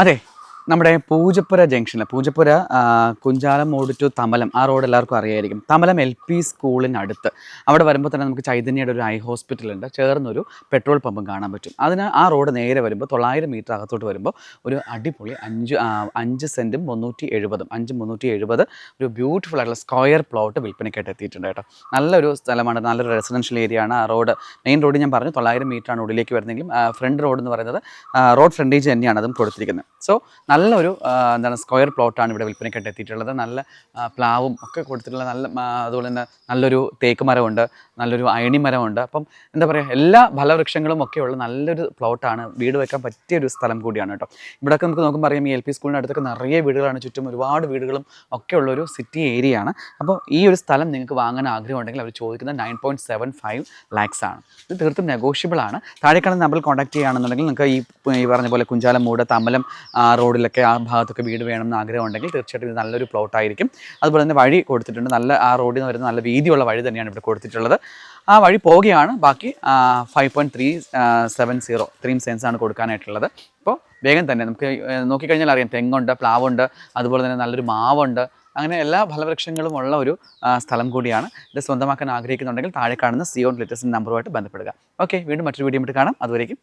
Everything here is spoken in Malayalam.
അതെ. നമ്മുടെ പൂജപ്പുര ജംഗ്ഷനിൽ പൂജപ്പുര കുഞ്ചാലം മോഡ് ടു തമലം ആ റോഡ് എല്ലാവർക്കും അറിയായിരിക്കും. തമലം LP സ്കൂളിനടുത്ത് അവിടെ വരുമ്പോൾ തന്നെ നമുക്ക് ചൈതന്യയുടെ ഒരു ഐ ഹോസ്പിറ്റലുണ്ട്. ചേർന്നൊരു പെട്രോൾ പമ്പും കാണാൻ പറ്റും. അതിന് ആ റോഡ് നേരെ വരുമ്പോൾ 900 മീറ്റർ അകത്തോട്ട് വരുമ്പോൾ ഒരു അടിപൊളി 5 സെൻറ്റും 370 370 ഒരു ബ്യൂട്ടിഫുൾ ആയിട്ടുള്ള സ്ക്വയർ പ്ലോട്ട് വിൽപ്പനയ്ക്കായിട്ട് എത്തിയിട്ടുണ്ട് കേട്ടോ. നല്ലൊരു സ്ഥലമാണ്, നല്ലൊരു റെസിഡൻഷ്യൽ ഏരിയ ആണ്. ആ റോഡ് മെയിൻ റോഡ് ഞാൻ പറഞ്ഞു 900 മീറ്ററാണ് ഉള്ളിലേക്ക് വരുന്നതെങ്കിലും ഫ്രണ്ട് റോഡ് എന്ന് പറയുന്നത് റോഡ് ഫ്രണ്ടേജ് തന്നെയാണ് അതും കൊടുത്തിരിക്കുന്നത്. സോ നല്ലൊരു എന്താണ് സ്ക്വയർ പ്ലോട്ടാണ് ഇവിടെ വിൽപ്പനയ്ക്കായിട്ട് എത്തിയിട്ടുള്ളത്. നല്ല പ്ലാവും ഒക്കെ കൊടുത്തിട്ടുള്ള നല്ല അതുപോലെ തന്നെ നല്ലൊരു തേക്ക് മരമുണ്ട്, നല്ലൊരു അയണി മരമുണ്ട്. അപ്പം എന്താ പറയുക, എല്ലാ ഫലവൃക്ഷങ്ങളും ഒക്കെയുള്ള നല്ലൊരു പ്ലോട്ടാണ്. വീട് വെക്കാൻ പറ്റിയൊരു സ്ഥലം കൂടിയാണ് കേട്ടോ. ഇവിടെയൊക്കെ നമുക്ക് നോക്കുമ്പോൾ അറിയാം, ഈ LP സ്കൂളിൻ്റെ അടുത്തൊക്കെ നിറയെ വീടുകളാണ്, ചുറ്റും ഒരുപാട് വീടുകളും ഒക്കെ ഉള്ളൊരു സിറ്റി ഏരിയ ആണ്. അപ്പോൾ ഈ ഒരു സ്ഥലം നിങ്ങൾക്ക് വാങ്ങാൻ ആഗ്രഹമുണ്ടെങ്കിൽ അവർ ചോദിക്കുന്നത് 9.75 lakhs ആണ്. ഇത് തീർത്തും നെഗോഷ്യബിൾ ആണ്. താഴെ കാണുന്ന നമ്പറിൽ കോൺടാക്ട് ചെയ്യുകയാണെന്നുണ്ടെങ്കിൽ നിങ്ങൾക്ക് ഈ പറഞ്ഞ പോലെ കുഞ്ചാലം മൂട് തമലം റോഡിലൊക്കെ ആ ഭാഗത്തൊക്കെ വീട് വേണമെന്ന് ആഗ്രഹമുണ്ടെങ്കിൽ തീർച്ചയായിട്ടും ഇത് നല്ലൊരു പ്ലോട്ടായിരിക്കും. അതുപോലെ തന്നെ വഴി കൊടുത്തിട്ടുണ്ട്, നല്ല ആ റോഡിൽ നിന്ന് വരുന്ന നല്ല വീതിയുള്ള വഴി തന്നെയാണ് ഇവിടെ കൊടുത്തിട്ടുള്ളത്. ആ വഴി പോവുകയാണ്. ബാക്കി 5.370 3 സെൻസ് ആണ് കൊടുക്കാനായിട്ടുള്ളത്. അപ്പോൾ വേഗം തന്നെ നമുക്ക് നോക്കിക്കഴിഞ്ഞാൽ അറിയാം, തെങ്ങുണ്ട്, പ്ലാവുണ്ട്, അതുപോലെ തന്നെ നല്ലൊരു മാവുണ്ട്. അങ്ങനെ എല്ലാ ഫലവൃക്ഷങ്ങളും ഉള്ള ഒരു സ്ഥലം കൂടിയാണ്. ഇത് സ്വന്തമാക്കാൻ ആഗ്രഹിക്കുന്നുണ്ടെങ്കിൽ താഴെ കാണുന്ന സിയോൺ ലിറ്റസിൻ്റെ നമ്പറുമായിട്ട് ബന്ധപ്പെടുക. ഓക്കെ, വീണ്ടും മറ്റൊരു വീഡിയോ ആയിട്ട് കാണാം. അതുവരേക്കും